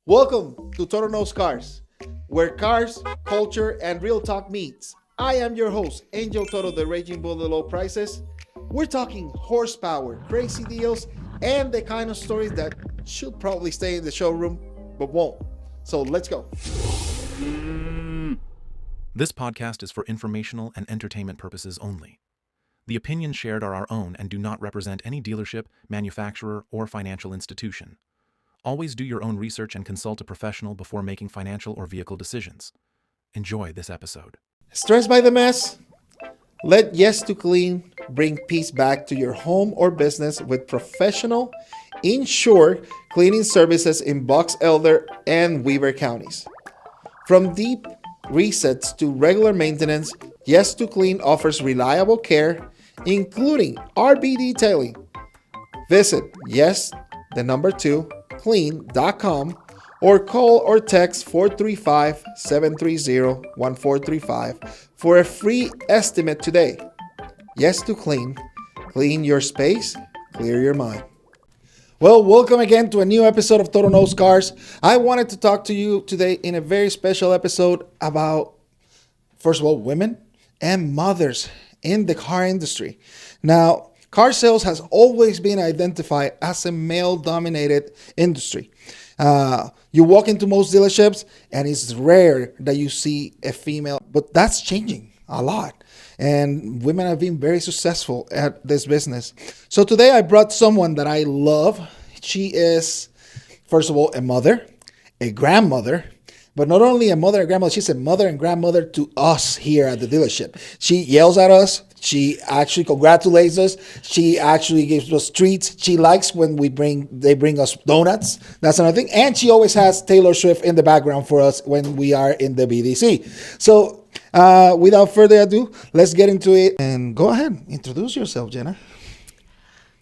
Welcome to Toro Knows Cars, where cars, culture, and real talk meets. I am your host, Angel Toro, the Raging Bull of Low Prices. We're talking horsepower, crazy deals, and the kind of stories that should probably stay in the showroom, but won't. So let's go. This podcast is for informational and entertainment purposes only. The opinions shared are our own and do not represent any dealership, manufacturer, or financial institution. Always do your own research and consult a professional before making financial or vehicle decisions. Enjoy this episode. Stressed by the mess? Let Yes to Clean bring peace back to your home or business with professional, insured cleaning services in Box Elder and Weber counties. From deep resets to regular maintenance, Yes to Clean offers reliable care, including RB detailing. Visit clean.com or call or text 435-730-1435 for a free estimate today. Yes to Clean. Clean your space, clear your mind. Well, welcome again to a new episode of Toro Knows Cars. I wanted to talk to you today in a very special episode about, first of all, women and mothers in the car industry. Now, car sales has always been identified as a male-dominated industry. You walk into most dealerships and it's rare that you see a female, but that's changing a lot. And women have been very successful at this business. So today I brought someone that I love. She is, first of all, a mother, a grandmother, but not only a mother and grandmother, she's a mother and grandmother to us here at the dealership. She yells at us. She actually congratulates us. She actually gives us treats. She likes when they bring us donuts. That's another thing. And she always has Taylor Swift in the background for us when we are in the BDC. So without further ado, let's get into it. And go ahead, introduce yourself, Jana.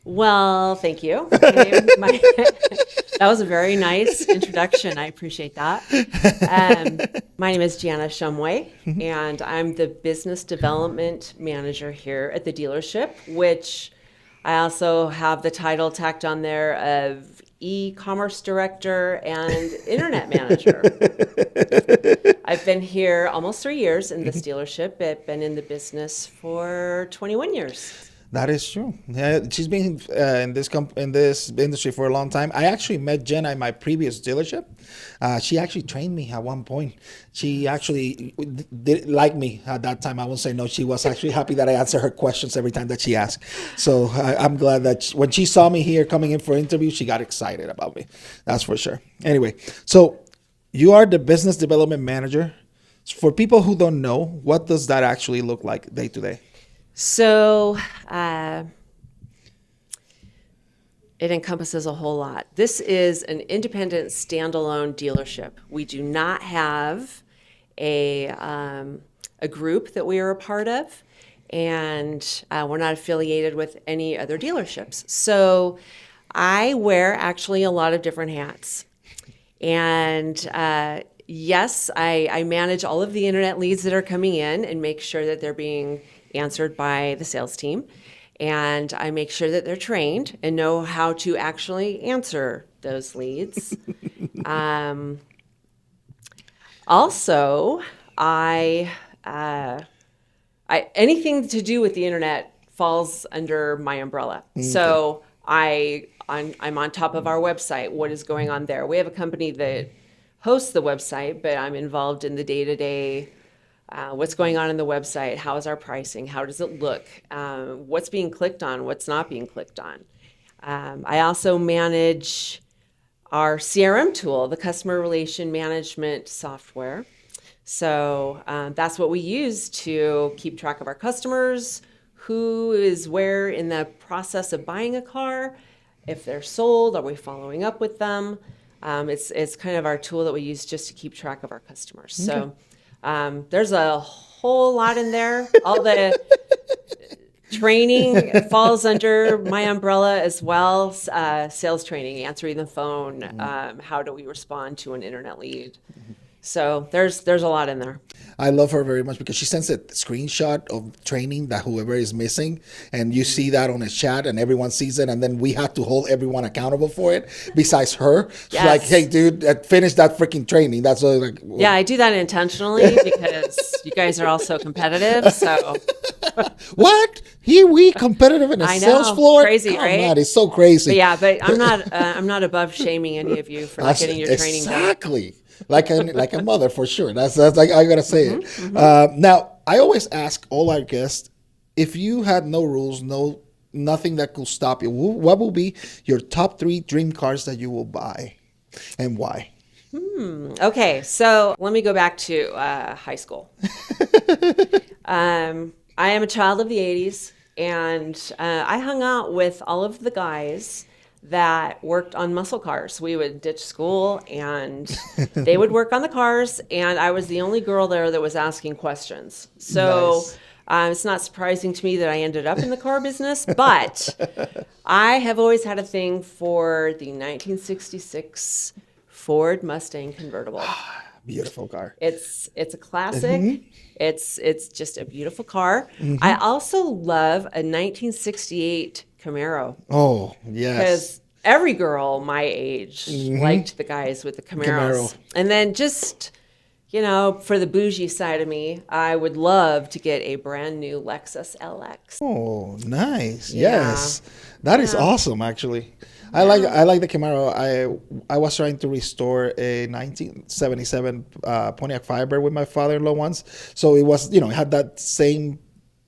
Well, thank you. That was a very nice introduction. I appreciate that. My name is Jana Shumway, and I'm the business development manager here at the dealership, which I also have the title tacked on there of Ecommerce director and internet manager. I've been here almost 3 years in this dealership. I've been in the business for 21 years. That is true. Yeah, she's been in this industry for a long time. I actually met Jenna in my previous dealership. She actually trained me at one point. She actually did like me at that time. I won't say no. She was actually happy that I answered her questions every time that she asked. So I'm glad that when she saw me here coming in for an interview, she got excited about me. That's for sure. Anyway, so you are the business development manager. For people who don't know, what does that actually look like day to day? So it encompasses a whole lot. This is an independent, standalone dealership. We do not have a group that we are a part of, and we're not affiliated with any other dealerships. So I wear actually a lot of different hats. And yes, I manage all of the internet leads that are coming in and make sure that they're being answered by the sales team, and I make sure that they're trained and know how to actually answer those leads. Also, I anything to do with the internet falls under my umbrella. Okay. So I'm on top of our website. What is going on there? We have a company that hosts the website, but I'm involved in the day-to-day. What's going on in the website? How is our pricing? How does it look? What's being clicked on? What's not being clicked on? I also manage our CRM tool, the customer relation management software. So that's what we use to keep track of our customers, who is where in the process of buying a car, if they're sold, are we following up with them? It's kind of our tool that we use just to keep track of our customers. Okay. So there's a whole lot in there. All the training falls under my umbrella as well. Sales training, answering the phone. How do we respond to an internet lead? So there's a lot in there. I love her very much because she sends a screenshot of training that whoever is missing, and you see that on his chat, and everyone sees it, and then we have to hold everyone accountable for it. Besides her, Yes. like, hey, dude, finish that freaking training. That's like, Yeah, I do that intentionally because you guys are all so competitive. So what? Here we competitive in a I know, sales floor? crazy, Come right? on, it's so crazy. but I'm not above shaming any of you for not getting your training done. Exactly. Like a mother for sure. That's like I gotta say it. Now I always ask all our guests, if you had no rules, nothing that could stop you, what will be your top 3 dream cars that you will buy, and why? Okay, so let me go back to high school. I am a child of the 80s, and I hung out with all of the guys that worked on muscle cars. We would ditch school, and they would work on the cars, and I was the only girl there that was asking questions. So Nice. it's not surprising to me that I ended up in the car business, but I have always had a thing for the 1966 Ford Mustang convertible. Beautiful car. It's a classic. It's just a beautiful car. I also love a 1968 Camaro Oh, yes. because every girl my age liked the guys with the Camaros. Camaro. And then just, for the bougie side of me, I would love to get a brand new Lexus LX. Oh, nice. Yeah. Yes. That is awesome, actually. I like the Camaro. I was trying to restore a 1977 Pontiac Firebird with my father-in-law once. So it was, it had that same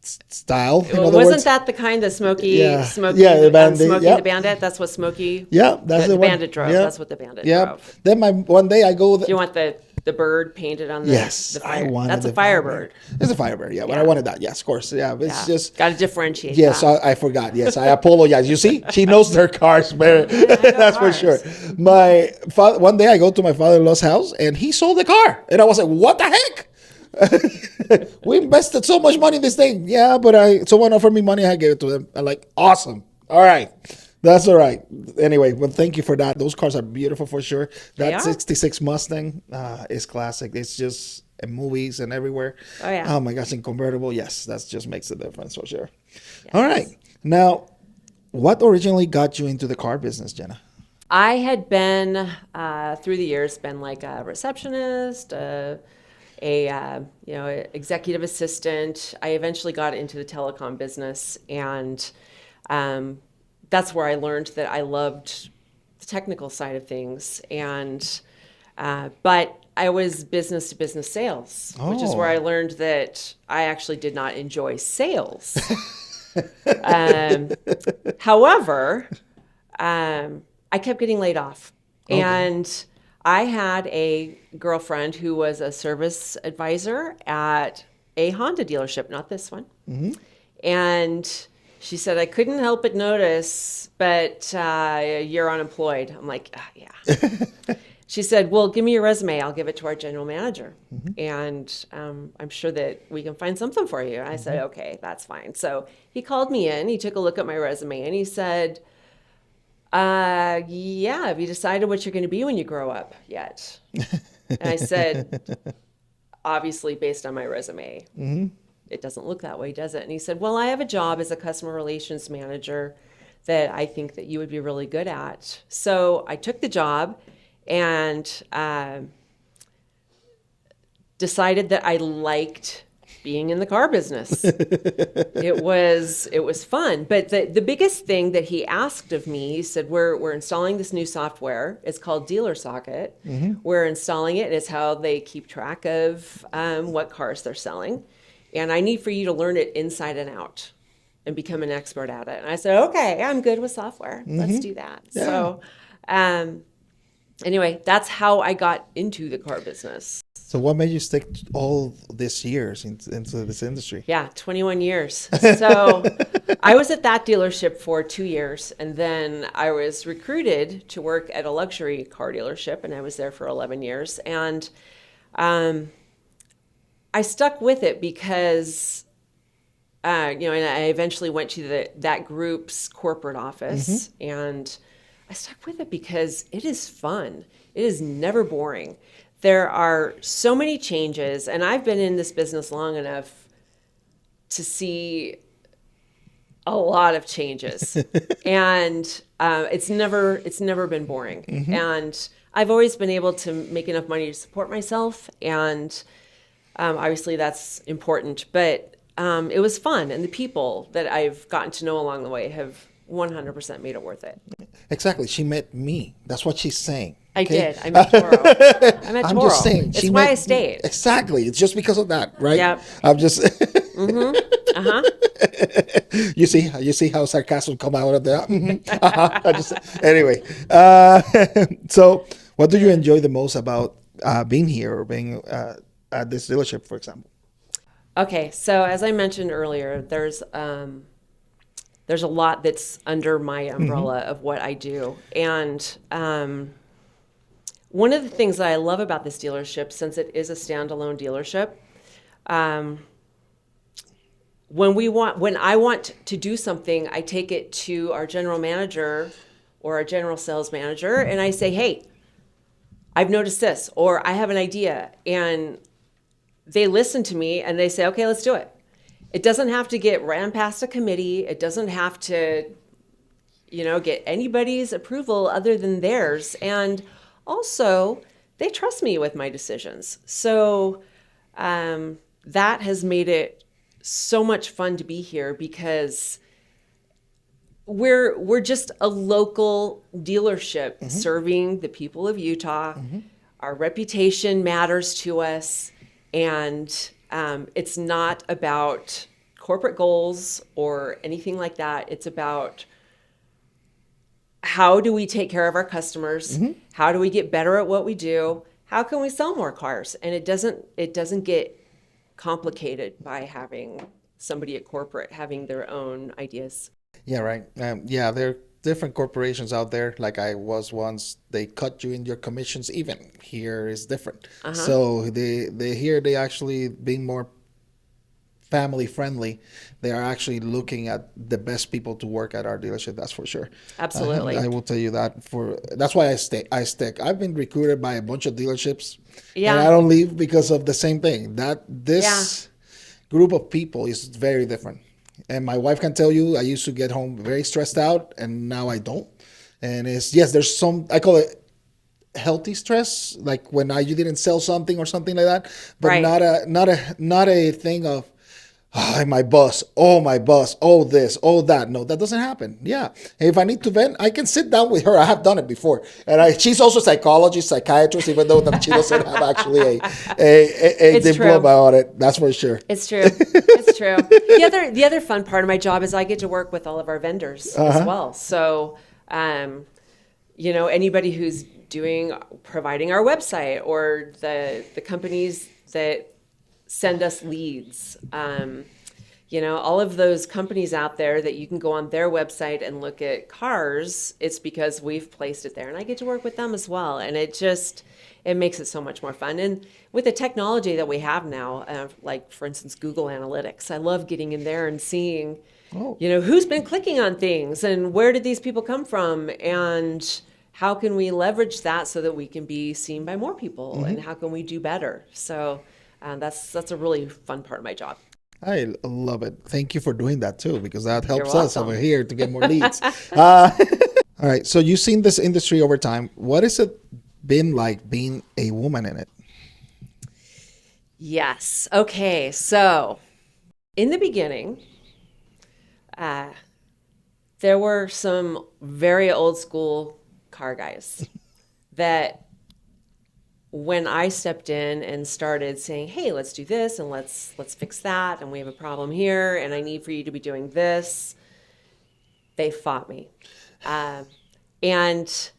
style. In other Wasn't words. that the kind of Smokey, Yeah. Smokey, Yeah, the Bandit, Smokey yep. the Bandit? That's what Smokey, Yeah, that's the the one. Bandit drove. Yeah. That's what the Bandit Yeah. drove. Then one day I go. Do you want the bird painted on the Yes, the I fire? wanted. That's a the Firebird. It's a Firebird, yeah. But I Yeah. wanted that. Yes, of course. Yeah, but it's just. Got to differentiate. Yes, that. I forgot. Yes, I apologize. You see, she knows their cars better. I know That's for cars. sure. My father. One day I go to my father-in-law's house and he sold the car, and I was like, "What the heck? We invested so much money in this thing." Yeah, but someone offered me money. I gave it to them. I'm like, awesome. All right. That's all right. Anyway, well, thank you for that. Those cars are beautiful for sure. They That are. 66 Mustang is classic. It's just in movies and everywhere. Oh, yeah. Oh my gosh, in convertible, yes, that just makes a difference for sure. All right. Now, what originally got you into the car business, Jenna? I had been through the years been like a receptionist, executive assistant. I eventually got into the telecom business, and that's where I learned that I loved the technical side of things. And but I was business to business sales, which is where I learned that I actually did not enjoy sales. However, I kept getting laid off. Okay. And I had a girlfriend who was a service advisor at a Honda dealership, not this one. And she said, I couldn't help but notice, but you're unemployed. I'm like, yeah. She said, well, give me your resume. I'll give it to our general manager. And I'm sure that we can find something for you. And I said, okay, that's fine. So he called me in. He took a look at my resume and he said, yeah, have you decided what you're going to be when you grow up yet? And I said, obviously, based on my resume, it doesn't look that way, does it? And he said, well, I have a job as a customer relations manager that I think that you would be really good at. So I took the job and decided that I liked being in the car business. It was fun. But the biggest thing that he asked of me, he said, we're installing this new software. It's called Dealer Socket. We're installing it. It's how they keep track of what cars they're selling. And I need for you to learn it inside and out and become an expert at it. And I said, okay, I'm good with software. Let's do that. Yeah. So anyway, that's how I got into the car business. So what made you stick all these years into this industry? Yeah, 21 years. So I was at that dealership for 2 years, and then I was recruited to work at a luxury car dealership, and I was there for 11 years. And I stuck with it because, and I eventually went to that group's corporate office, and I stuck with it because it is fun. It is never boring. there are so many changes, and I've been in this business long enough to see a lot of changes, and it's never been boring. And I've always been able to make enough money to support myself, and obviously that's important. But it was fun, and the people that I've gotten to know along the way have 100% made it worth it. Exactly. She met me. That's what she's saying. I Okay? did. I met Toro. I met I'm Toro. just saying. It's why I stayed. Exactly. It's just because of that, right? Yep. I'm just. You see how sarcasm come out of there. Anyway. So, what do you enjoy the most about being here or being at this dealership, for example? Okay, so as I mentioned earlier, there's a lot that's under my umbrella of what I do, and one of the things that I love about this dealership, since it is a standalone dealership, when I want to do something, I take it to our general manager or our general sales manager, and I say, "Hey, I've noticed this," or "I have an idea," and they listen to me and they say, "Okay, let's do it." It doesn't have to get ran past a committee. It doesn't have to, get anybody's approval other than theirs. And also, they trust me with my decisions. So that has made it so much fun to be here, because we're just a local dealership serving the people of Utah. Our reputation matters to us, and it's not about corporate goals or anything like that. It's about how do we take care of our customers? How do we get better at what we do? How can we sell more cars? And it doesn't get complicated by having somebody at corporate having their own ideas. Yeah, right. Yeah, there are different corporations out there. Like I was once, they cut you in your commissions. Even here is different. So they actually being more family friendly. They are actually looking at the best people to work at our dealership. That's for sure. Absolutely. I will tell you that. That's why I stick. I've been recruited by a bunch of dealerships, and I don't leave because of the same thing. This group of people is very different. And my wife can tell you, I used to get home very stressed out, and now I don't. And there's some, I call it healthy stress, like when you didn't sell something or something like that, but not a thing of, my boss, oh this, oh that. No, that doesn't happen. Yeah. If I need to vent, I can sit down with her. I have done it before. And she's also a psychiatrist, even though that she doesn't have actually a diploma on it. That's for sure. It's true. It's true. The other fun part of my job is I get to work with all of our vendors as well. So, anybody who's providing our website, or the companies that send us leads, all of those companies out there that you can go on their website and look at cars, it's because we've placed it there, and I get to work with them as well. And it makes it so much more fun. And with the technology that we have now, like for instance, Google Analytics, I love getting in there and seeing, who's been clicking on things and where did these people come from, and how can we leverage that so that we can be seen by more people, and how can we do better? So that's a really fun part of my job. I love it. Thank you for doing that too, because that helps us over here to get more leads. All right. So you've seen this industry over time. What has it been like being a woman in it? Yes. Okay. So in the beginning, there were some very old school car guys that when I stepped in and started saying, "Hey, let's do this and let's fix that, and we have a problem here, and I need for you to be doing this," they fought me. And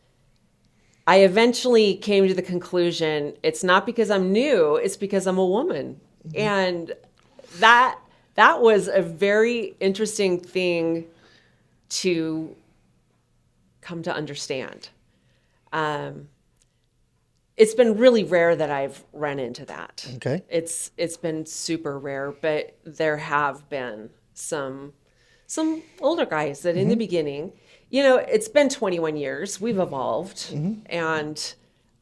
I eventually came to the conclusion, it's not because I'm new, it's because I'm a woman. And that was a very interesting thing to come to understand. It's been really rare that I've run into that. Okay. It's been super rare, but there have been some older guys that in the beginning, it's been 21 years, we've evolved, and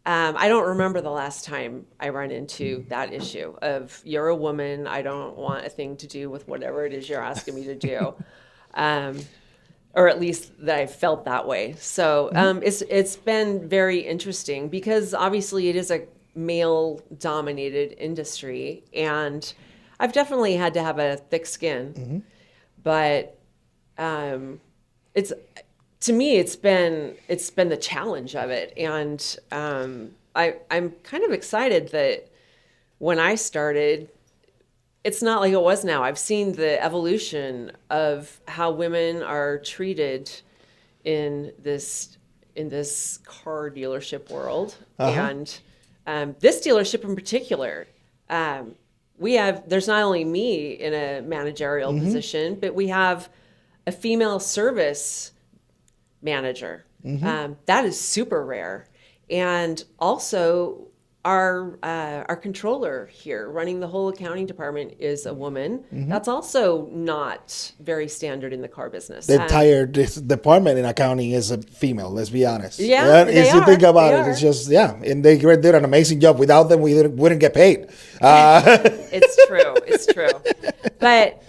I don't remember the last time I run into that issue of you're a woman. I don't want a thing to do with whatever it is you're asking me to do. Or at least that I felt that way. So it's been very interesting because obviously it is a male dominated industry, and I've definitely had to have a thick skin. But it's to me it's been the challenge of it, and I'm kind of excited that when I started, it's not like it was now. I've seen the evolution of how women are treated in this car dealership world, and this dealership in particular. There's not only me in a managerial position, but we have a female service manager. That is super rare, and also our controller here running the whole accounting department is a woman. That's also not very standard in the car business. The entire department in accounting is a female, let's be honest. Yeah, if you think about it, it's just, and they did an amazing job. Without them, we wouldn't get paid. It's true. But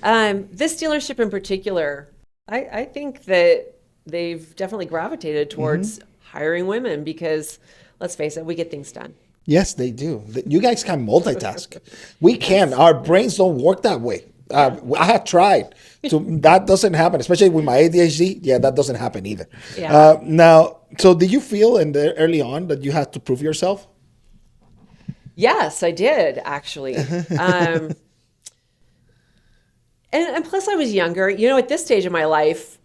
this dealership in particular, I think that they've definitely gravitated towards hiring women because, let's face it, we get things done. Yes, they do. You guys can multitask. We can. Our brains don't work that way. I have tried. That doesn't happen, especially with my ADHD. Yeah, that doesn't happen either. Yeah. Now, so did you feel early on that you had to prove yourself? Yes, I did, actually. And plus I was younger. At this stage of my life,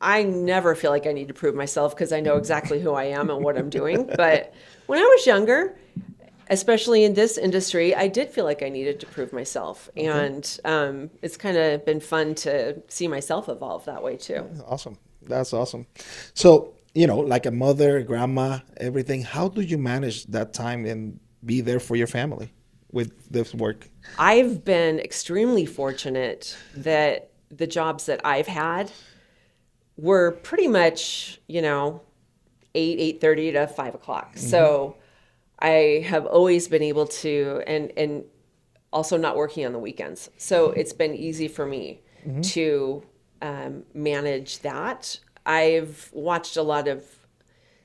I never feel like I need to prove myself because I know exactly who I am and what I'm doing. But when I was younger, especially in this industry, I did feel like I needed to prove myself. And it's kind of been fun to see myself evolve that way too. Awesome. That's awesome. So, like a mother, a grandma, everything, how do you manage that time and be there for your family with this work? I've been extremely fortunate that the jobs that I've had were pretty much, 8:30 to 5 o'clock. So I have always been able to, and also not working on the weekends. So it's been easy for me to manage that. I've watched a lot of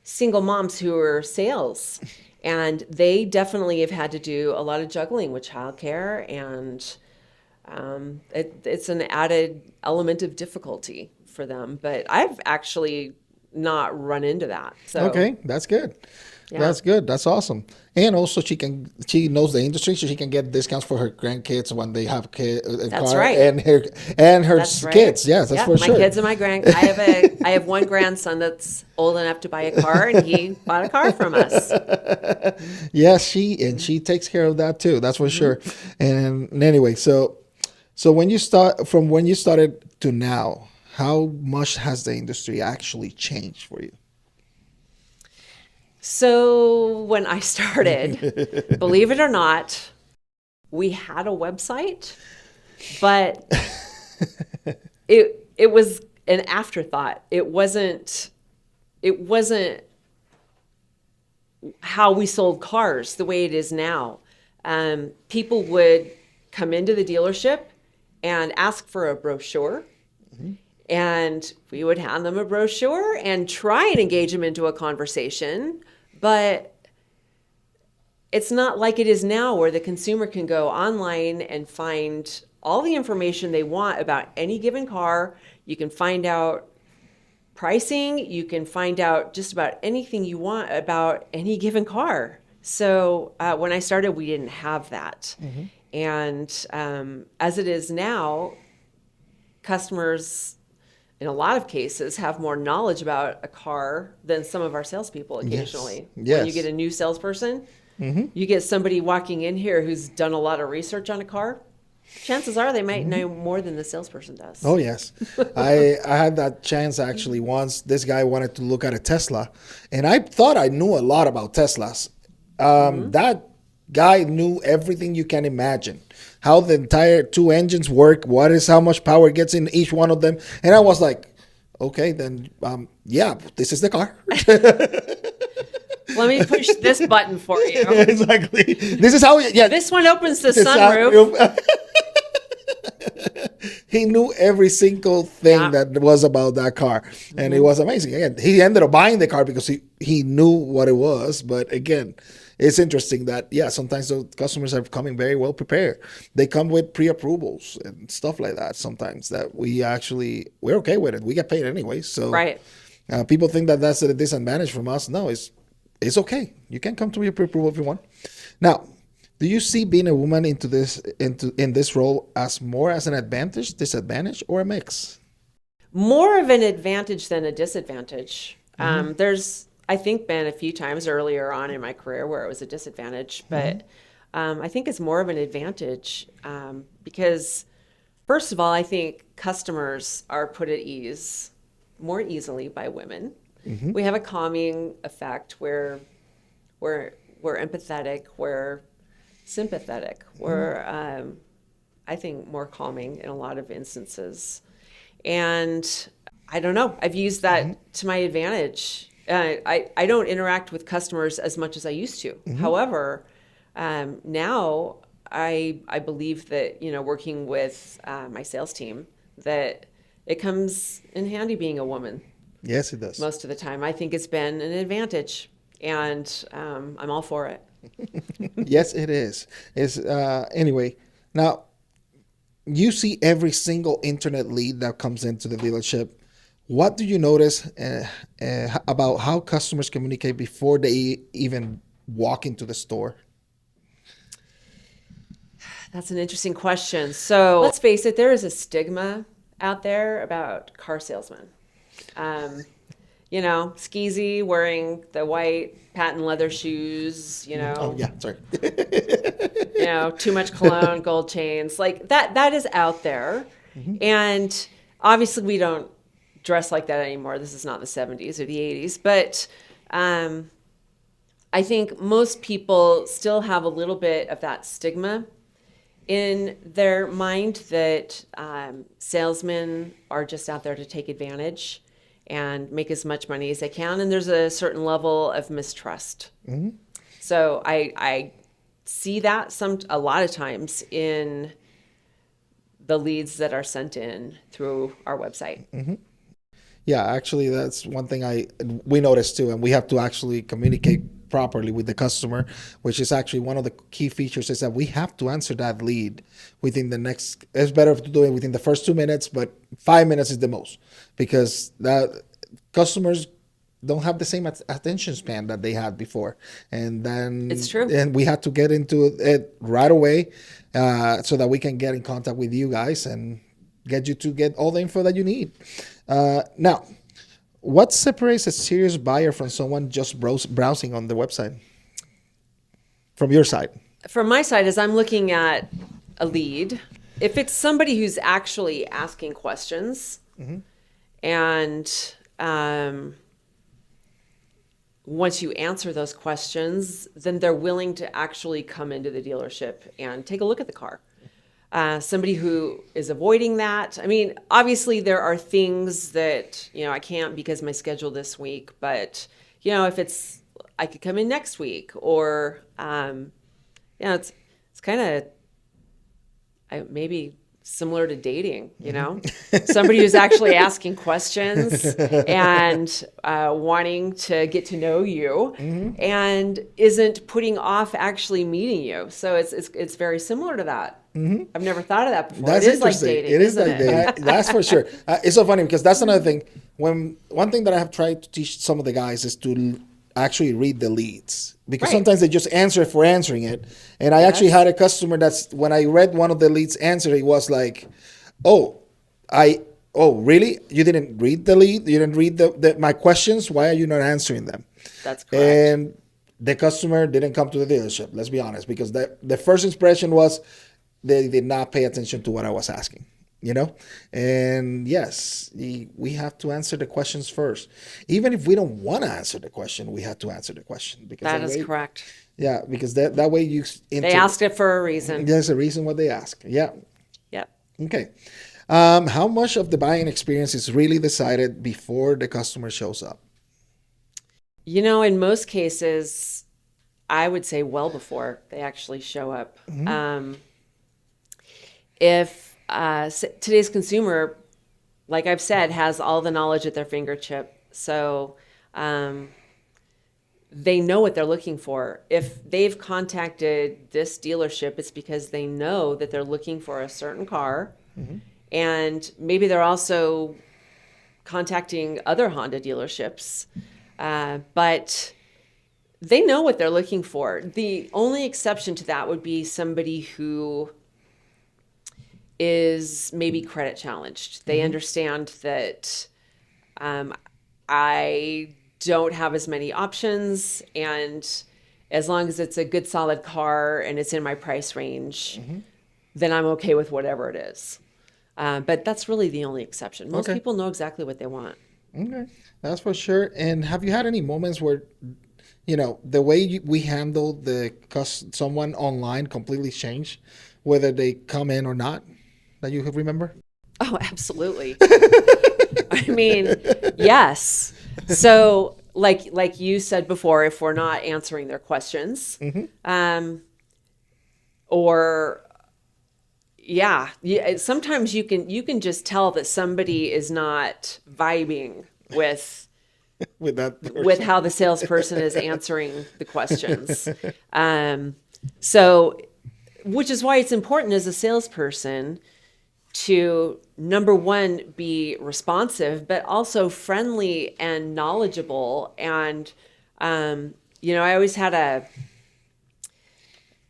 single moms who are sales, and they definitely have had to do a lot of juggling with childcare, and it's an added element of difficulty for them. But I've actually not run into that. So okay, that's good. Yeah. That's good. That's awesome. And also, she knows the industry, so she can get discounts for her grandkids when they have a That's car, right. and her That's right. kids. Yes, that's for my sure. My kids and my I have one grandson that's old enough to buy a car, and he bought a car from us. Yes, she takes care of that too. That's for sure. And anyway, so when you started to now, how much has the industry actually changed for you? So when I started, believe it or not, we had a website, but it was an afterthought. It wasn't how we sold cars the way it is now. People would come into the dealership and ask for a brochure. And we would hand them a brochure and try and engage them into a conversation. But it's not like it is now where the consumer can go online and find all the information they want about any given car. You can find out pricing. You can find out just about anything you want about any given car. So when I started, we didn't have that. And as it is now, customers in a lot of cases have more knowledge about a car than some of our salespeople occasionally. Yes. When you get a new salesperson, you get somebody walking in here who's done a lot of research on a car, chances are they might know more than the salesperson does. Oh, yes. I had that chance actually once. This guy wanted to look at a Tesla, and I thought I knew a lot about Teslas. That guy knew everything you can imagine. How the entire two engines work, how much power gets in each one of them. And I was like, okay, then, this is the car. Let me push this button for you. Exactly. This is how. Yeah. This one opens the this sunroof. He knew every single thing Yeah. that was about that car, and it was amazing. Again, he ended up buying the car because he knew what it was. But again, it's interesting that sometimes the customers are coming very well prepared. They come with pre-approvals and stuff like that. Sometimes that we're okay with it. We get paid anyway, so Right. people think that that's a disadvantage from us. No, it's okay. You can come to your pre-approval if you want. Now, do you see being a woman in this role as more as an advantage, disadvantage, or a mix? More of an advantage than a disadvantage. There's, I think, been a few times earlier on in my career where it was a disadvantage, but I think it's more of an advantage because, first of all, I think customers are put at ease more easily by women. We have a calming effect where we're empathetic, we're sympathetic, we're, I think, more calming in a lot of instances. And I don't know, I've used that to my advantage. I don't interact with customers as much as I used to. However, now I believe that, working with my sales team, that it comes in handy being a woman. Yes, it does. Most of the time. I think it's been an advantage, and I'm all for it. Yes, it is. Anyway, now you see every single internet lead that comes into the dealership. What do you notice about how customers communicate before they even walk into the store? That's an interesting question. So let's face it, there is a stigma out there about car salesmen. Skeezy, wearing the white patent leather shoes, Oh, yeah, sorry. too much cologne, gold chains, like that is out there. And obviously we don't dress like that anymore. This is not the 70s or the 80s, but I think most people still have a little bit of that stigma in their mind that salesmen are just out there to take advantage and make as much money as they can. And there's a certain level of mistrust. So I see that a lot of times in the leads that are sent in through our website. Yeah, actually, that's one thing we noticed too, and we have to actually communicate properly with the customer, which is actually one of the key features is that we have to answer that lead within the next. It's better to do it within the first 2 minutes, but 5 minutes is the most because that customers don't have the same attention span that they had before, and then It's true. And we had to get into it right away so that we can get in contact with you guys and get you to get all the info that you need. Now, what separates a serious buyer from someone just browsing on the website? From your side? From my side, as I'm looking at a lead, if it's somebody who's actually asking questions and once you answer those questions, then they're willing to actually come into the dealership and take a look at the car. Somebody who is avoiding that. I mean, obviously there are things that, I can't because my schedule this week, but, if I could come in next week or, it's kind of maybe similar to dating, somebody who's actually asking questions and wanting to get to know you and isn't putting off actually meeting you. So it's very similar to that. I've never thought of that before. That's it is like interesting. dating. It is isn't like dating. That's for sure. It's so funny because that's another thing. One thing that I have tried to teach some of the guys is to actually read the leads because sometimes they just answer for answering it. And I actually had a customer that's when I read one of the leads answer, he was like, "Oh, really? You didn't read the lead? You didn't read my questions? Why are you not answering them?" That's correct. And the customer didn't come to the dealership. Let's be honest, because the first impression was they did not pay attention to what I was asking. And yes, we have to answer the questions first. Even if we don't want to answer the question, we have to answer the question. Because that is correct. Yeah, because that way you... They asked it for a reason. There's a reason what they ask. Yeah. Yep. Okay. How much of the buying experience is really decided before the customer shows up? In most cases, I would say well before they actually show up. If today's consumer, like I've said, has all the knowledge at their fingertip, so they know what they're looking for. If they've contacted this dealership, it's because they know that they're looking for a certain car, and maybe they're also contacting other Honda dealerships, but they know what they're looking for. The only exception to that would be somebody who is maybe credit challenged. They understand that I don't have as many options, and as long as it's a good solid car and it's in my price range, then I'm okay with whatever it is. But that's really the only exception. Most people know exactly what they want. Okay, that's for sure. And have you had any moments where, the way we handle someone online completely changed, whether they come in or not, that you remember? Oh, absolutely. I mean, yes. So like you said before, if we're not answering their questions, or sometimes you can just tell that somebody is not vibing with with how the salesperson is answering the questions. So, which is why it's important as a salesperson to, number one, be responsive, but also friendly and knowledgeable. And, I always had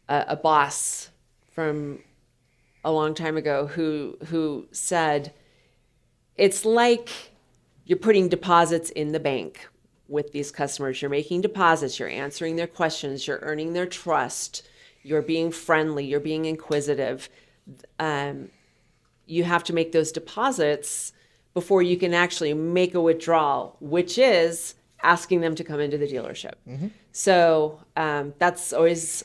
a boss from a long time ago who said, it's like you're putting deposits in the bank with these customers. You're making deposits, you're answering their questions, you're earning their trust, you're being friendly, you're being inquisitive. You have to make those deposits before you can actually make a withdrawal, which is asking them to come into the dealership. So that's always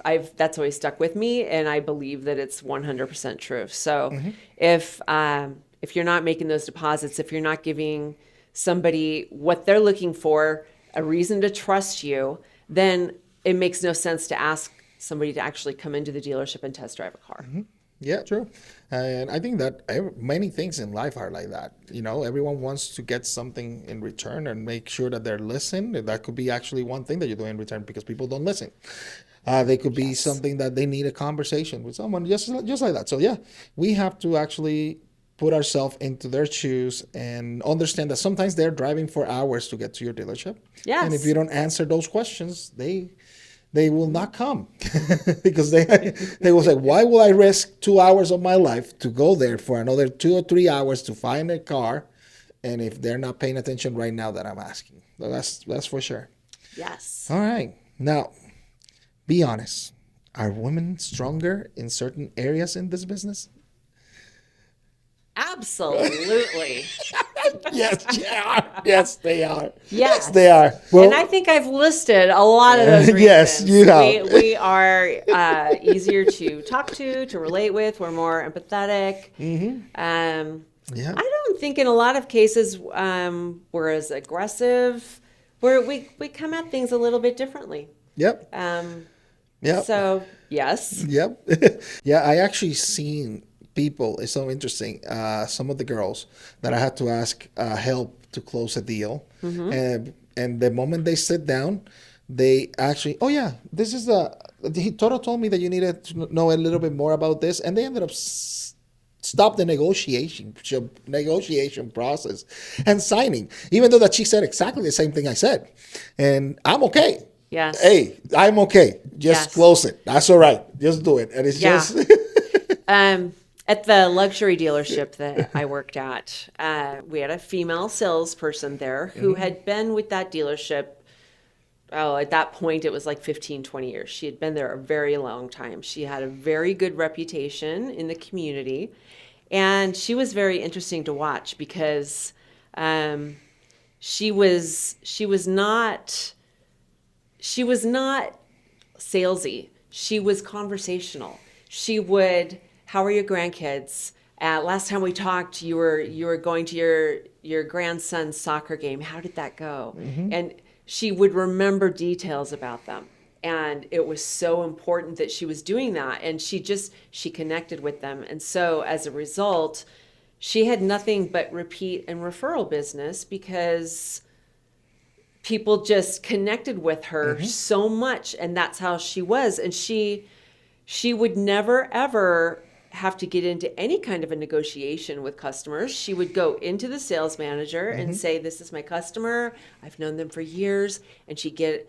stuck with me, and I believe that it's 100% true. So if you're not making those deposits, if you're not giving somebody what they're looking for, a reason to trust you, then it makes no sense to ask somebody to actually come into the dealership and test drive a car. Yeah, true. And I think that many things in life are like that. Everyone wants to get something in return and make sure that they're listened. That could be actually one thing that you do in return, because people don't listen. They could be something that they need a conversation with someone, just like that. So yeah, we have to actually put ourselves into their shoes and understand that sometimes they're driving for hours to get to your dealership. Yes. And if you don't answer those questions, they will not come because they will say, why will I risk 2 hours of my life to go there for another 2 or 3 hours to find a car? And if they're not paying attention right now that I'm asking. So that's for sure. Yes. All right. Now, be honest. Are women stronger in certain areas in this business? Absolutely. Yes, they are. Yes, they are. Yes, they are. Well, and I think I've listed a lot of those reasons. Yes, you have. We are easier to talk to relate with. We're more empathetic. Yeah. I don't think in a lot of cases we're as aggressive. We come at things a little bit differently. Yep. Yep. So, yes. Yep. Yeah, I actually seen people. It's so interesting. Some of the girls that I had to ask help to close a deal, and the moment they sit down, they actually, oh yeah, this is Toro told me that you needed to know a little bit more about this, and they ended up stop the negotiation process and signing, even though that she said exactly the same thing I said, and I'm okay. Yes. Hey, I'm okay. Just close it. That's all right. Just do it. And it's just. At the luxury dealership that I worked at, we had a female salesperson there who had been with that dealership. Oh, at that point, it was like 15, 20 years. She had been there a very long time. She had a very good reputation in the community. And she was very interesting to watch because she was not salesy. She was conversational. She would, how are your grandkids? Last time we talked, you were going to your grandson's soccer game. How did that go? And she would remember details about them. And it was so important that she was doing that. And she connected with them. And so as a result, she had nothing but repeat and referral business because people just connected with her so much. And that's how she was. And she would never, ever have to get into any kind of a negotiation with customers. She would go into the sales manager and say, this is my customer. I've known them for years. And she'd get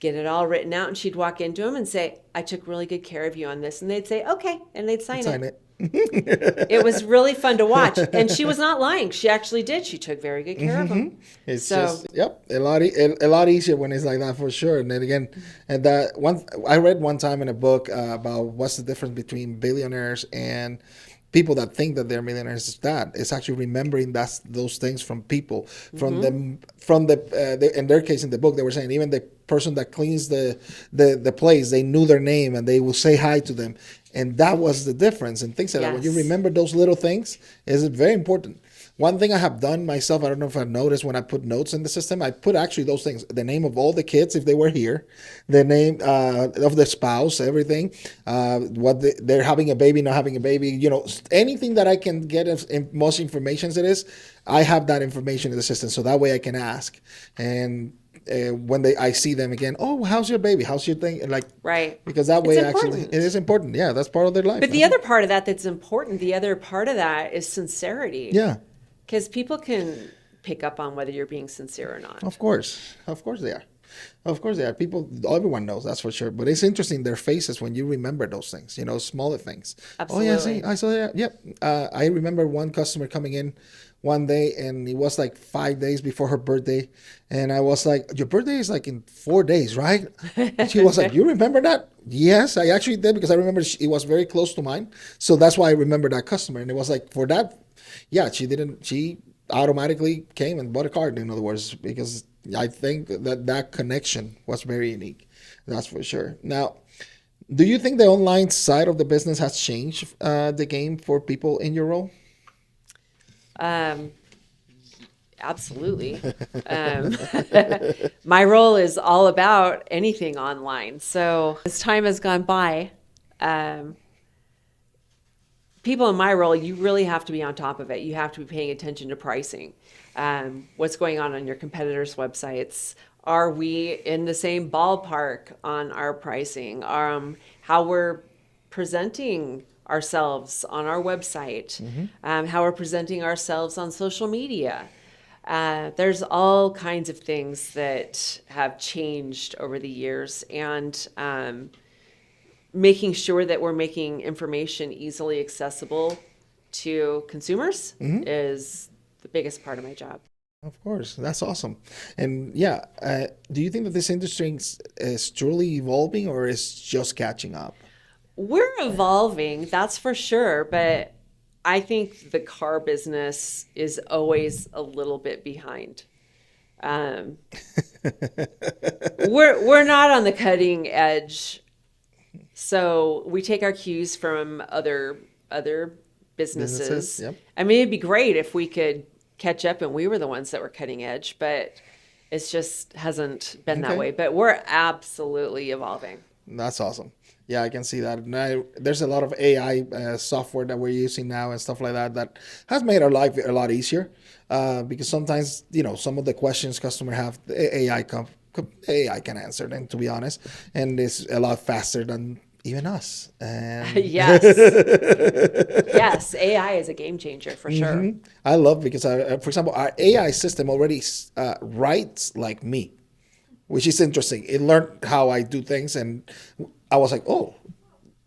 it all written out, and she'd walk into them and say, I took really good care of you on this. And they'd say, okay. And they'd sign it. It was really fun to watch. And she was not lying. She actually did. She took very good care of them. It's just, a lot easier when it's like that, for sure. And then again, and that one, I read one time in a book about what's the difference between billionaires and people that think that they're millionaires. Is that it's actually remembering those things from people, from the in their case in the book, they were saying even the person that cleans the place, they knew their name and they will say hi to them. And that was the difference. And things like that, when you remember those little things, is very important. One thing I have done myself, I don't know if I've noticed when I put notes in the system, I put actually those things, the name of all the kids if they were here, the name of the spouse, everything, what they're having a baby, not having a baby, anything that I can get most information it is, I have that information in the system. So that way I can ask. And when I see them again, oh, how's your baby? How's your thing? Right. Because that way actually it is important. Yeah, that's part of their life. But the other part of that's important, the other part of that is sincerity. Yeah. Because people can pick up on whether you're being sincere or not. Of course they are. People, everyone knows, that's for sure. But it's interesting, their faces when you remember those things, smaller things. Absolutely. Oh, yeah, see, I saw that. Yep. I remember one customer coming in one day, and it was like 5 days before her birthday. And I was like, your birthday is like in 4 days, right? She was like, you remember that? Yes, I actually did, because I remember it was very close to mine. So that's why I remember that customer. And it was like, for that, yeah, she automatically came and bought a card, in other words, because I think that connection was very unique. That's for sure. Now, do you think the online side of the business has changed the game for people in your role? Absolutely. My role is all about anything online. So as time has gone by, people in my role, you really have to be on top of it. You have to be paying attention to pricing. What's going on your competitors' websites? Are we in the same ballpark on our pricing? How we're presenting ourselves on our website, how we're presenting ourselves on social media. There's all kinds of things that have changed over the years, and making sure that we're making information easily accessible to consumers is the biggest part of my job. Of course, that's awesome. And yeah, do you think that this industry is truly evolving, or is just catching up? We're evolving, that's for sure, but I think the car business is always a little bit behind. We're not on the cutting edge, so we take our cues from other businesses. Yep. I mean, it'd be great if we could catch up and we were the ones that were cutting edge, but it just hasn't been that way. But we're absolutely evolving. That's awesome. Yeah, I can see that. And there's a lot of AI software that we're using now and stuff like that has made our life a lot easier. Because sometimes, some of the questions customer have, AI can answer them, to be honest. And it's a lot faster than even us. And Yes. Yes, AI is a game changer for sure. I love, because, for example, our AI system already writes like me, which is interesting. It learned how I do things, and I was like, oh,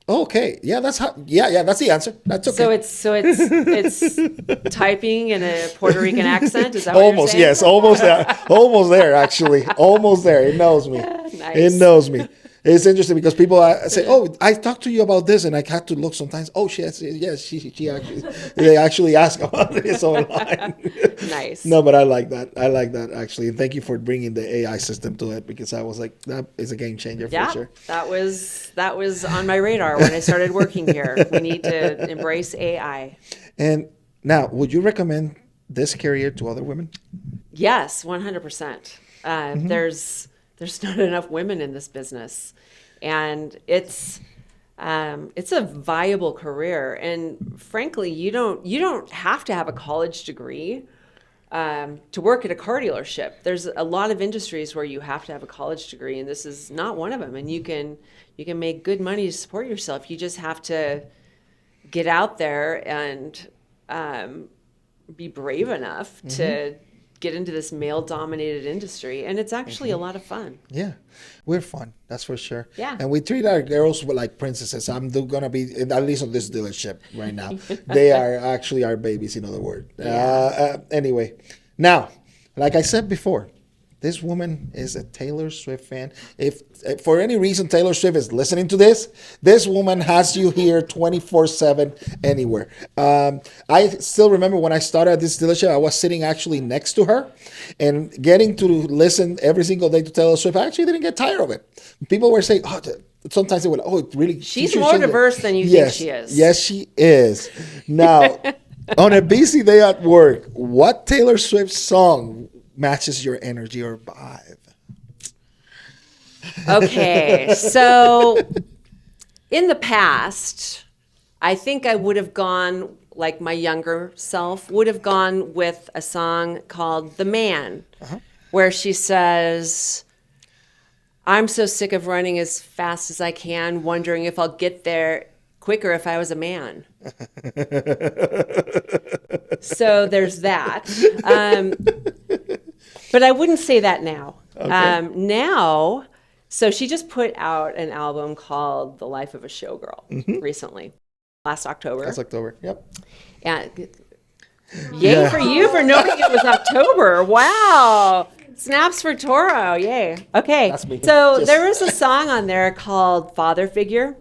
okay, yeah, that's the answer. That's okay. So it's typing in a Puerto Rican accent. Is that what Almost, you're saying? yes, almost there, actually, almost there. It knows me. Nice. It knows me. It's interesting because people say, "Oh, I talked to you about this," and I had to look sometimes. Oh, she actually, they actually ask about this online. Nice. No, but I like that. Actually, and thank you for bringing the AI system to it, because I was like, that is a game changer for sure. That was on my radar when I started working here. We need to embrace AI. And now, would you recommend this career to other women? Yes, 100%. There's not enough women in this business, and it's a viable career. And frankly, you don't have to have a college degree to work at a car dealership. There's a lot of industries where you have to have a college degree, and this is not one of them. And you can make good money to support yourself. You just have to get out there and be brave enough to get into this male-dominated industry, and it's actually a lot of fun. Yeah, we're fun, that's for sure. Yeah. And we treat our girls like princesses. I'm going to be, at least on this dealership right now. They are actually our babies, in other words. Yeah. Anyway, now, like I said before, this woman is a Taylor Swift fan. If for any reason Taylor Swift is listening to this woman has you here 24/7 anywhere. I still remember when I started at this dealership, I was sitting actually next to her, and getting to listen every single day to Taylor Swift. I actually didn't get tired of it. People were saying, "Oh." Sometimes they were like, "Oh, it really." She's more diverse than you think she is. Yes, she is. Now, on a busy day at work, what Taylor Swift song matches your energy or vibe? Okay, so in the past, I think I would have gone, like my younger self, would have gone with a song called The Man, where she says, "I'm so sick of running as fast as I can, wondering if I'll get there quicker if I was a man." So there's that. But I wouldn't say that now. Okay. Now, so she just put out an album called The Life of a Showgirl recently, last October. That's October. Yep. And yay for you for knowing it was October. Wow. Snaps for Toro. Yay. Okay. That's me. So there was a song on there called Father Figure,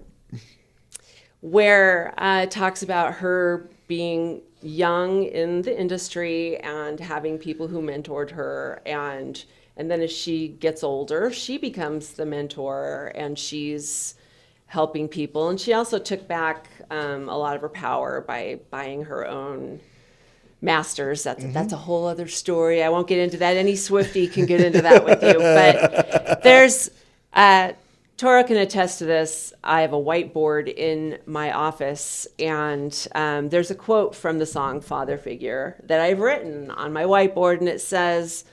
where it talks about her being young in the industry and having people who mentored her, and then as she gets older, she becomes the mentor, and she's helping people. And she also took back a lot of her power by buying her own masters. That's a whole other story. I won't get into that. Any Swiftie can get into that with you. But there's Toro can attest to this. I have a whiteboard in my office, and there's a quote from the song Father Figure that I've written on my whiteboard, and it says,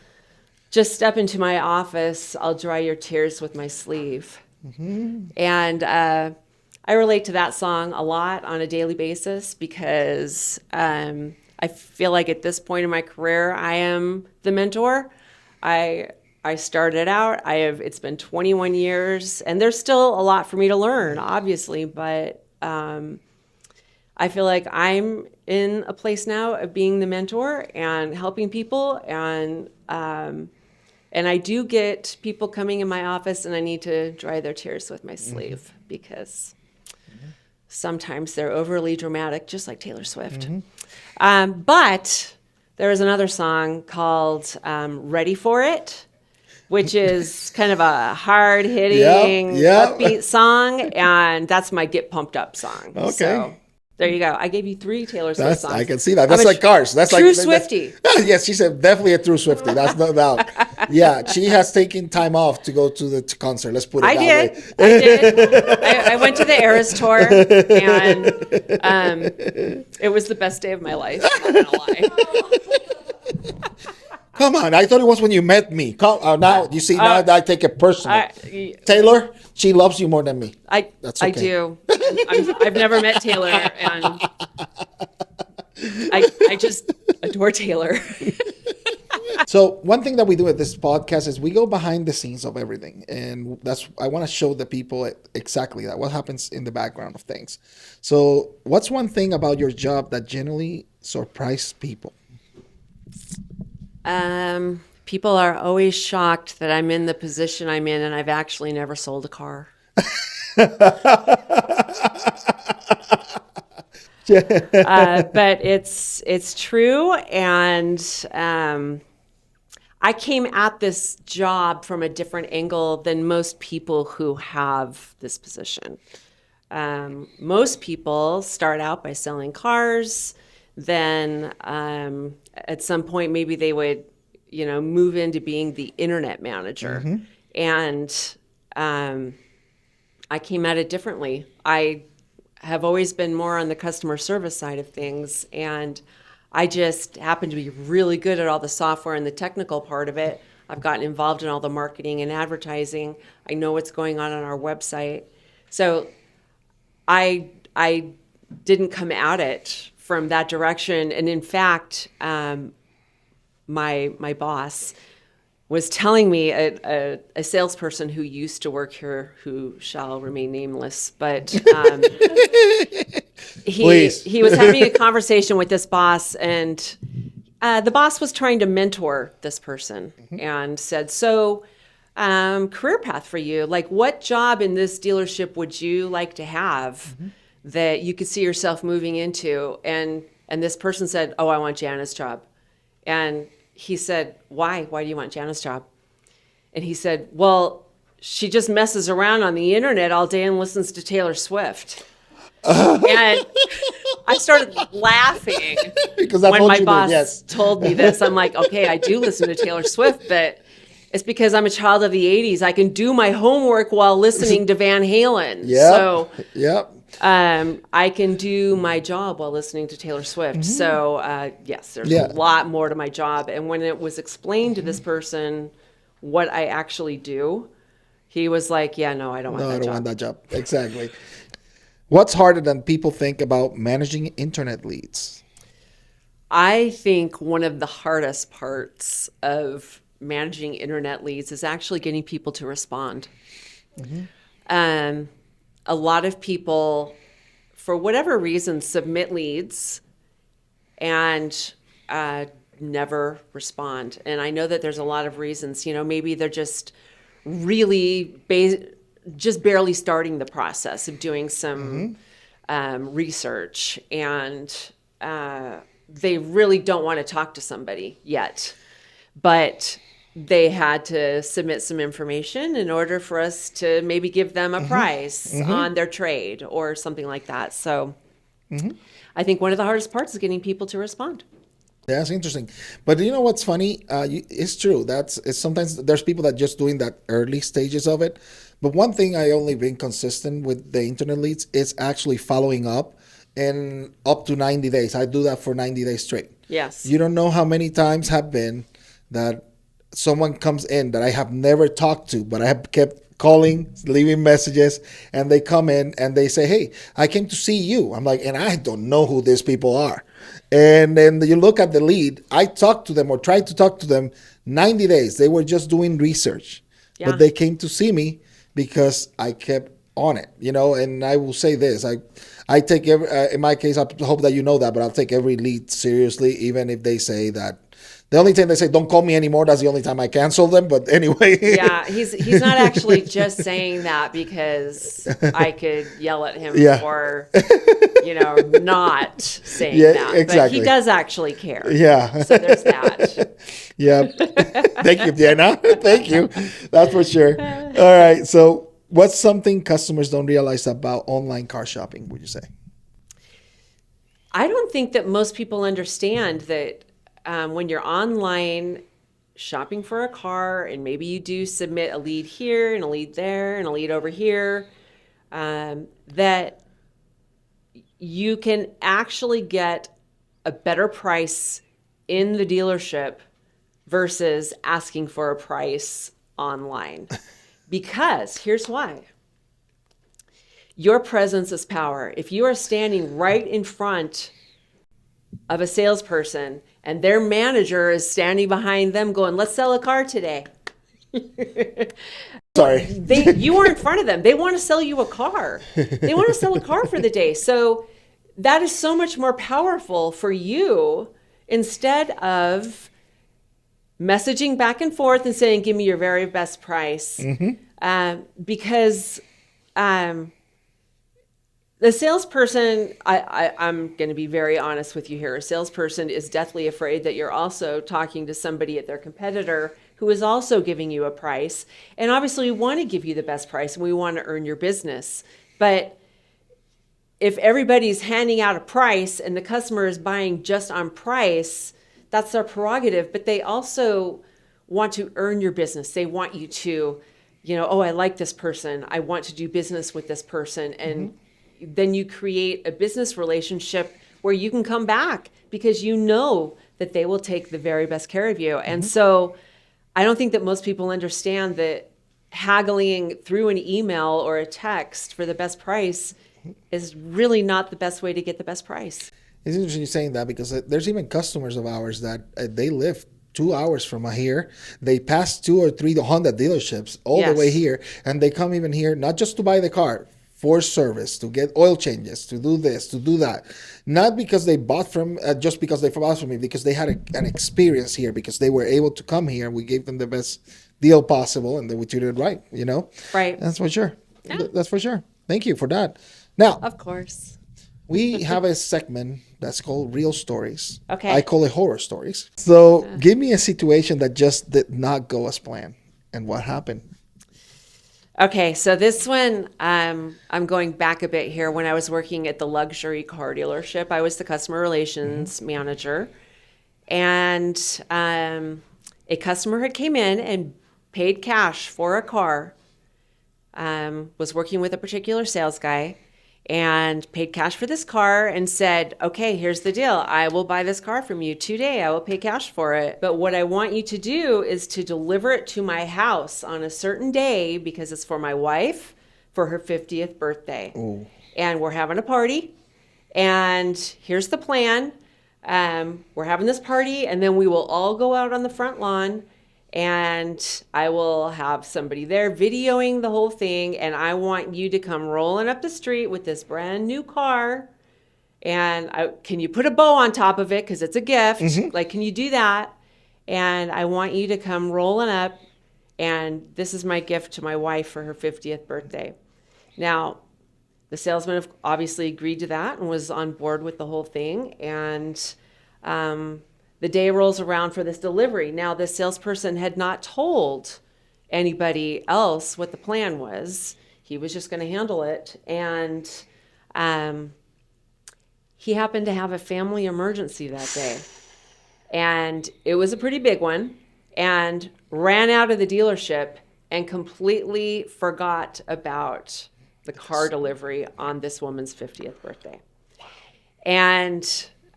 "Just step into my office, I'll dry your tears with my sleeve." And I relate to that song a lot on a daily basis, because I feel like at this point in my career, I am the mentor. I started out, it's been 21 years, and there's still a lot for me to learn, obviously, but I feel like I'm in a place now of being the mentor and helping people, and I do get people coming in my office, and I need to dry their tears with my sleeve, because sometimes they're overly dramatic, just like Taylor Swift. But there is another song called Ready for It, which is kind of a hard-hitting, upbeat song, and that's my get pumped up song. Okay. So there you go. I gave you 3 Taylor Swift songs. I can see that. That's like Cars. That's true like Swiftie. Yes, she's definitely a true Swiftie. That's no doubt. Yeah, she has taken time off to go to the concert. Let's put it that way. I did. I went to the Eras tour, and it was the best day of my life. I'm not gonna lie. Come on, I thought it was when you met me. Now you see, now I take it personal. Taylor, she loves you more than me. That's okay. I do. I've never met Taylor, and I just adore Taylor. So one thing that we do at this podcast is we go behind the scenes of everything, and I want to show the people exactly that, what happens in the background of things. So what's one thing about your job that generally surprises people? People are always shocked that I'm in the position I'm in, and I've actually never sold a car. But it's true, and I came at this job from a different angle than most people who have this position. Most people start out by selling cars, then at some point maybe they would move into being the internet manager. And I came at it differently. I have always been more on the customer service side of things, and I just happen to be really good at all the software and the technical part of it. I've gotten involved in all the marketing and advertising. I know what's going on our website. So I didn't come at it from that direction. And in fact, my boss was telling me, a salesperson who used to work here, who shall remain nameless, but he was having a conversation with this boss, and the boss was trying to mentor this person and said, so career path for you, like what job in this dealership would you like to have that you could see yourself moving into? And this person said, oh, I want Jana's job. And he said, why? Why do you want Jana's job? And he said, well, she just messes around on the internet all day and listens to Taylor Swift. And I started laughing because that's when my boss told me this. I'm like, okay, I do listen to Taylor Swift, but it's because I'm a child of the 80s. I can do my homework while listening to Van Halen. So I can do my job while listening to Taylor Swift. So yes, there's a lot more to my job. And when it was explained to this person what I actually do, he was like, yeah, no, I don't want that job. Exactly. What's harder than people think about managing internet leads? I think one of the hardest parts of managing internet leads is actually getting people to respond. A lot of people, for whatever reason, submit leads and never respond. And I know that there's a lot of reasons. Maybe they're just really just barely starting the process of doing some research, and they really don't want to talk to somebody yet. But they had to submit some information in order for us to maybe give them a price on their trade or something like that. So I think one of the hardest parts is getting people to respond. That's interesting. But you know what's funny? It's true. It's sometimes there's people that just doing that early stages of it. But one thing I only been consistent with the internet leads is actually following up, and up to 90 days. I do that for 90 days straight. Yes. You don't know how many times have been that someone comes in that I have never talked to, but I have kept calling, leaving messages, and they come in and they say, hey, I came to see you. I'm like, and I don't know who these people are. And then you look at the lead. I talked to them or tried to talk to them 90 days. They were just doing research, but they came to see me because I kept on it, and I will say this. I take every, in my case, I hope that you know that, but I'll take every lead seriously, even if they say that. The only time they say, don't call me anymore, that's the only time I cancel them. But anyway. Yeah, he's not actually just saying that because I could yell at him for, not saying that. Exactly. But he does actually care. Yeah. So there's that. Yeah. Thank you, Diana. Thank you. That's for sure. All right. So what's something customers don't realize about online car shopping, would you say? I don't think that most people understand that when you're online shopping for a car, and maybe you do submit a lead here and a lead there and a lead over here, that you can actually get a better price in the dealership versus asking for a price online. Because here's why. Your presence is power. If you are standing right in front of a salesperson and their manager is standing behind them going, let's sell a car today. Sorry. You are in front of them. They want to sell you a car. They want to sell a car for the day. So that is so much more powerful for you instead of messaging back and forth and saying, give me your very best price. Because the salesperson, I'm going to be very honest with you here. A salesperson is deathly afraid that you're also talking to somebody at their competitor who is also giving you a price. And obviously we want to give you the best price and we want to earn your business. But if everybody's handing out a price and the customer is buying just on price, that's their prerogative, but they also want to earn your business. They want you to, oh, I like this person. I want to do business with this person. And then you create a business relationship where you can come back because you know that they will take the very best care of you. And so I don't think that most people understand that haggling through an email or a text for the best price is really not the best way to get the best price. It's interesting you saying that because there's even customers of ours that they live 2 hours from here. They pass 2 or 3 Honda dealerships all the way here, and they come even here not just to buy the car, for service, to get oil changes, to do this, to do that. Not because they bought from, just because they bought from me, because they had an experience here, because they were able to come here. We gave them the best deal possible, and then we treated it right, Right. That's for sure. Yeah. That's for sure. Thank you for that. Now, of course, we have a segment that's called Real Stories. Okay. I call it Horror Stories. So give me a situation that just did not go as planned and what happened. Okay, so this one, I'm going back a bit here. When I was working at the luxury car dealership, I was the customer relations manager. And a customer had came in and paid cash for a car, was working with a particular sales guy, and paid cash for this car and said, okay, here's the deal. I will buy this car from you today. I will pay cash for it. But what I want you to do is to deliver it to my house on a certain day because it's for my wife for her 50th birthday. Ooh. And we're having a party. And here's the plan. We're having this party, and then we will all go out on the front lawn, and I will have somebody there videoing the whole thing, and I want you to come rolling up the street with this brand new car, and can you put a bow on top of it because it's a gift? Like, can you do that? And I want you to come rolling up, and this is my gift to my wife for her 50th birthday. Now, the salesman obviously agreed to that and was on board with the whole thing, and the day rolls around for this delivery. Now, the salesperson had not told anybody else what the plan was. He was just going to handle it. And he happened to have a family emergency that day. And it was a pretty big one, and ran out of the dealership and completely forgot about the car delivery on this woman's 50th birthday. And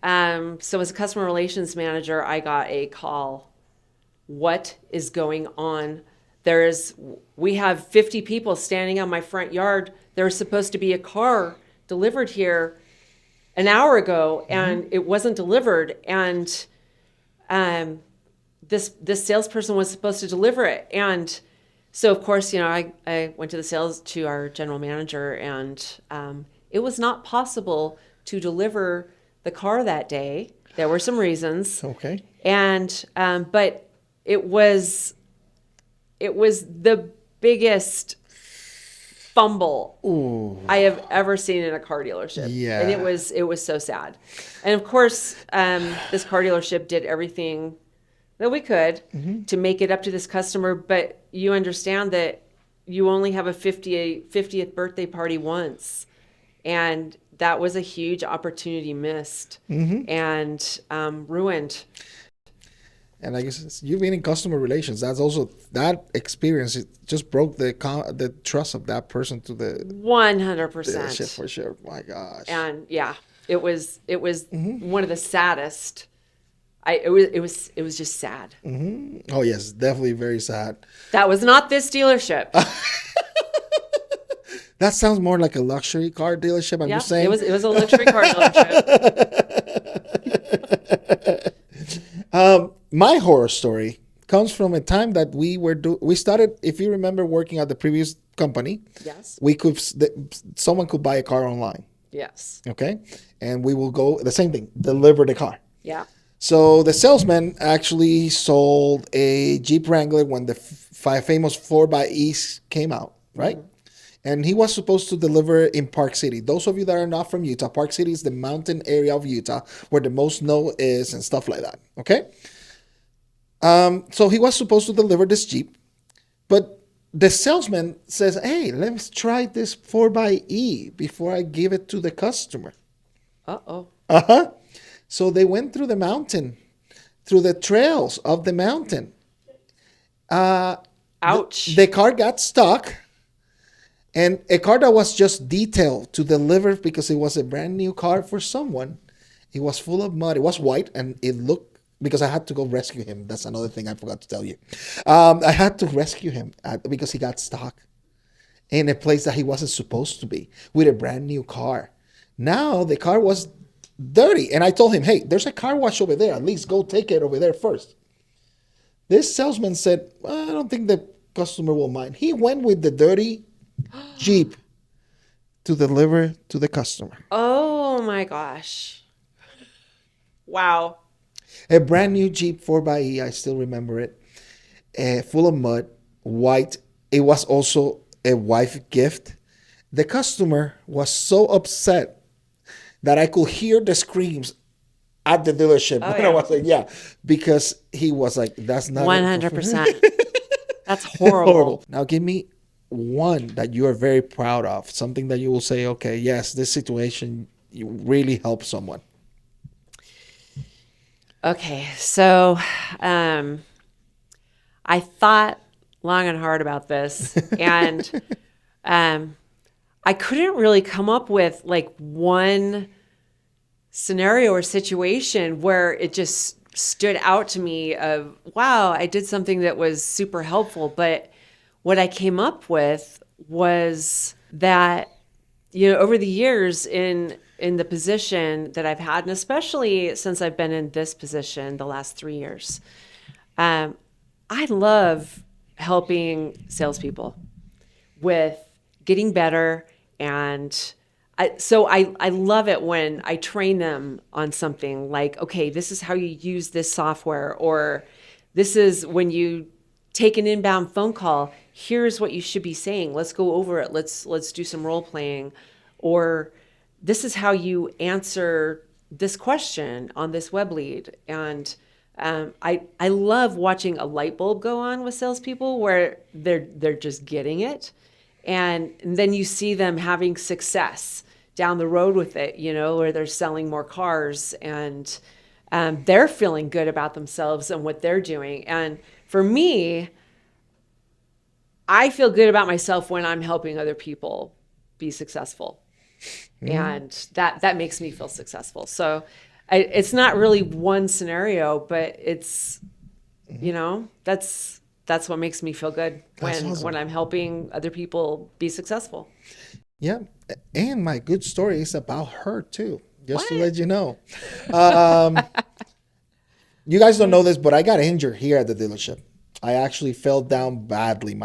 so as a customer relations manager, I got a call. What is going on? We have 50 people standing on my front yard. There's supposed to be a car delivered here an hour ago, and it wasn't delivered. And this salesperson was supposed to deliver it. And so, of course, I went to our general manager, and it was not possible to deliver the car that day. There were some reasons. Okay. And but it was the biggest fumble I have ever seen in a car dealership. Yeah. And it was so sad. And of course, this car dealership did everything that we could to make it up to this customer, but you understand that you only have a 50th birthday party once. And that was a huge opportunity missed and ruined. And I guess you've been in customer relations. That's also that experience. It just broke the trust of that person to the 100% for sure. My gosh. And yeah, it was one of the saddest. It was just sad. Oh yes, definitely very sad. That was not this dealership. That sounds more like a luxury car dealership. I'm just saying. It was a luxury car dealership. My horror story comes from a time that we started. If you remember, working at the previous company. Yes. Someone could buy a car online. Yes. Okay, and we will go the same thing, deliver the car. Yeah. So the salesman actually sold a Jeep Wrangler when the famous 4xe came out, right? And he was supposed to deliver in Park City. Those of you that are not from Utah, Park City is the mountain area of Utah where the most snow is and stuff like that, okay? So he was supposed to deliver this Jeep, but the salesman says, hey, let's try this 4xe before I give it to the customer. Uh-oh. So they went through the mountain, through the trails of the mountain. Ouch. The car got stuck, and a car that was just detailed to deliver because it was a brand new car for someone. It was full of mud. It was white, and it looked, because I had to go rescue him. That's another thing I forgot to tell you. I had to rescue him because he got stuck in a place that he wasn't supposed to be with a brand new car. Now the car was dirty, and I told him, hey, there's a car wash over there. At least go take it over there first. This salesman said, well, I don't think the customer will mind. He went with the dirty Jeep to deliver to the customer. Oh my gosh. Wow. A brand new Jeep 4xe, I still remember it, full of mud, white. It was also a wife gift. The customer was so upset that I could hear the screams at the dealership. Oh, when yeah. I was like, because he was like, that's not 100%. That's horrible. Now give me one that you are very proud of, something that you will say, okay, yes, this situation, you really helped someone. Okay, so I thought long and hard about this, and I couldn't really come up with like one scenario or situation where it just stood out to me of, wow, I did something that was super helpful. But what I came up with was that, over the years in the position that I've had, and especially since I've been in this position the last 3 years, I love helping salespeople with getting better. And I love it when I train them on something like, okay, this is how you use this software, or this is when you take an inbound phone call, here's what you should be saying. Let's go over it. Let's do some role playing. Or this is how you answer this question on this web lead. And I love watching a light bulb go on with salespeople where they're just getting it. And then you see them having success down the road with it, where they're selling more cars, and they're feeling good about themselves and what they're doing. And for me, I feel good about myself when I'm helping other people be successful. And that makes me feel successful. So it's not really one scenario, but it's, that's what makes me feel good when I'm helping other people be successful. Yeah. And my good story is about her too, just to let you know. You guys don't know this, but I got injured here at the dealership. I actually fell down badly.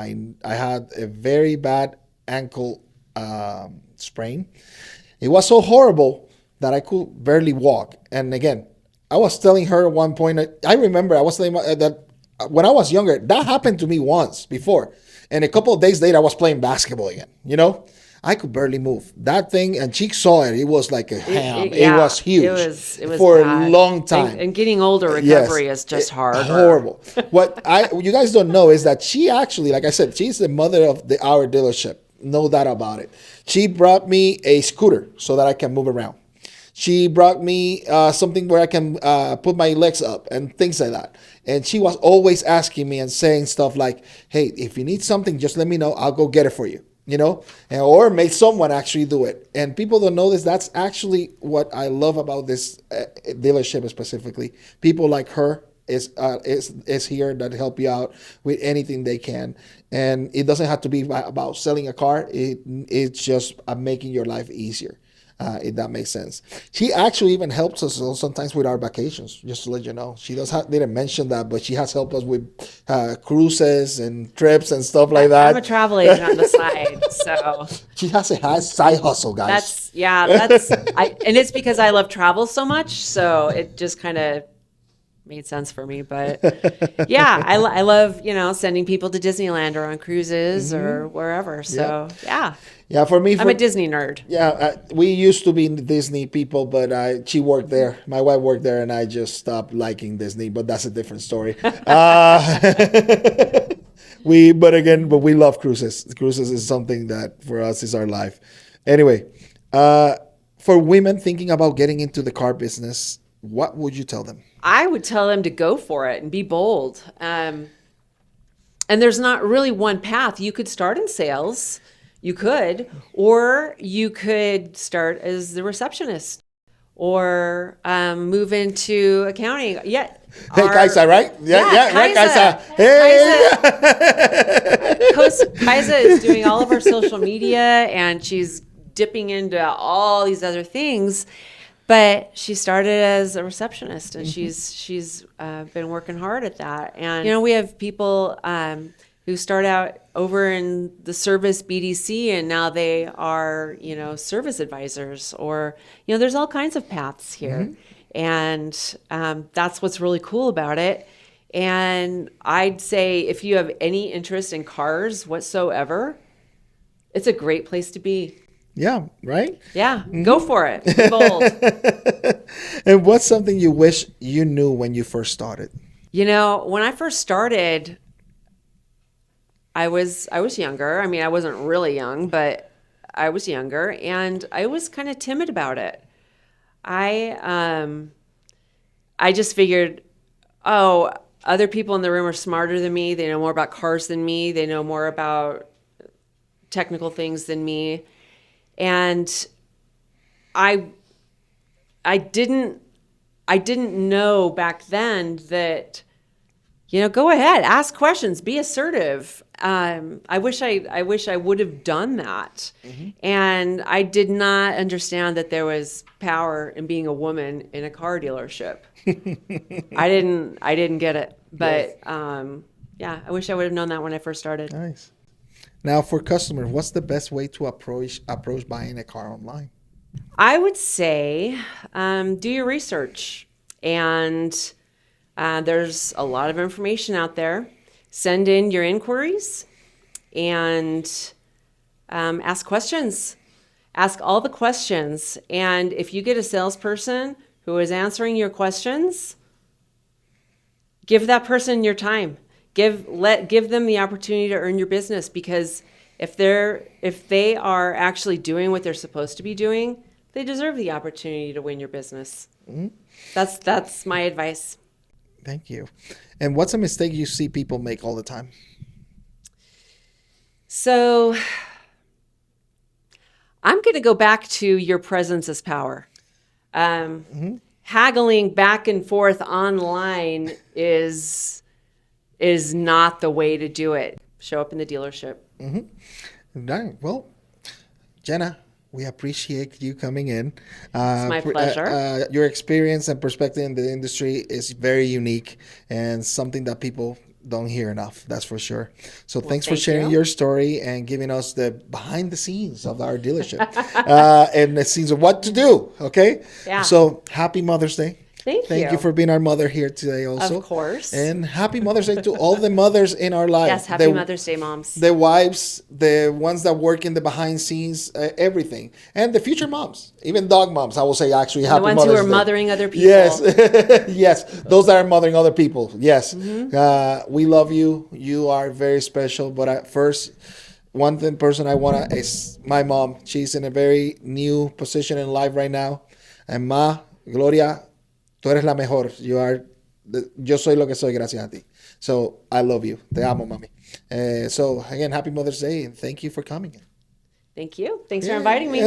I had a very bad ankle sprain. It was so horrible that I could barely walk. And again, I was telling her at one point, I remember I was telling her that when I was younger, that happened to me once before. And a couple of days later, I was playing basketball again, I could barely move. That thing, and she saw it. It was like a ham. It was huge. It was for bad. a long time. And getting older, recovery is just hard. Horrible. What you guys don't know is that she actually, like I said, she's the mother of our dealership. No doubt about it. She brought me a scooter so that I can move around. She brought me something where I can put my legs up and things like that. And she was always asking me and saying stuff like, hey, if you need something, just let me know. I'll go get it for you. Or make someone actually do it. And people don't know this. That's actually what I love about this dealership specifically. People like her is here that help you out with anything they can. And it doesn't have to be about selling a car. It's just making your life easier. If that makes sense. She actually even helps us sometimes with our vacations, just to let you know. She didn't mention that, but she has helped us with cruises and trips and stuff like that. I'm a travel agent on the side, so she has a side hustle, guys. And it's because I love travel so much, so it just kind of made sense for me. But yeah, I love sending people to Disneyland or on cruises or wherever. So yeah, for me, I'm a Disney nerd. Yeah, we used to be Disney people, but she worked there. My wife worked there, and I just stopped liking Disney. But that's a different story. We love cruises. Cruises is something that for us is our life. Anyway, for women thinking about getting into the car business, what would you tell them? I would tell them to go for it and be bold. And there's not really one path. You could start in sales, or you could start as the receptionist, or move into accounting. Yeah. Hey, Kaisa, right? Yeah, right, Kaisa. Hey. Kaisa is doing all of our social media, and she's dipping into all these other things. But she started as a receptionist, and she's been working hard at that. And we have people who start out over in the service BDC, and now they are service advisors, or there's all kinds of paths here, and that's what's really cool about it. And I'd say if you have any interest in cars whatsoever, it's a great place to be. Yeah, right? Yeah, go for it. Be bold. And what's something you wish you knew when you first started? When I first started, I was younger. I mean, I wasn't really young, but I was younger, and I was kind of timid about it. I just figured, other people in the room are smarter than me. They know more about cars than me. They know more about technical things than me. And I didn't know back then that, go ahead, ask questions, be assertive. I wish I would have done that. And I did not understand that there was power in being a woman in a car dealership. I didn't get it. But I wish I would have known that when I first started. Nice. Now, for customers, what's the best way to approach buying a car online? I would say do your research. And there's a lot of information out there. Send in your inquiries and ask questions. Ask all the questions. And if you get a salesperson who is answering your questions, give that person your time. Give them the opportunity to earn your business, because if they are actually doing what they're supposed to be doing, they deserve the opportunity to win your business. That's my advice. Thank you. And what's a mistake you see people make all the time? So I'm going to go back to your presence as power. Haggling back and forth online is not the way to do it. Show up in the dealership. Right. Well, Jana, we appreciate you coming in. It's my pleasure. Your experience and perspective in the industry is very unique and something that people don't hear enough. That's for sure. So thanks for sharing your story and giving us the behind the scenes of our dealership and the scenes of what to do. Okay. Yeah. So happy Mother's Day. Thank you for being our mother here today also. Of course. And happy Mother's Day to all the mothers in our lives. Yes, happy Mother's Day, moms. The wives, the ones that work in the behind scenes, everything. And the future moms, even dog moms, I will say actually happy Mother's Day. The ones who are mothering other people. Yes, yes, those that are mothering other people. Yes, we love you. You are very special. But first, one person I want to is my mom. She's in a very new position in life right now. And Ma, Gloria, tú eres la mejor. Yo soy lo que soy gracias a ti. So I love you. Te amo, mami. So again, happy Mother's Day, and thank you for coming. Thank you. Thanks for inviting me.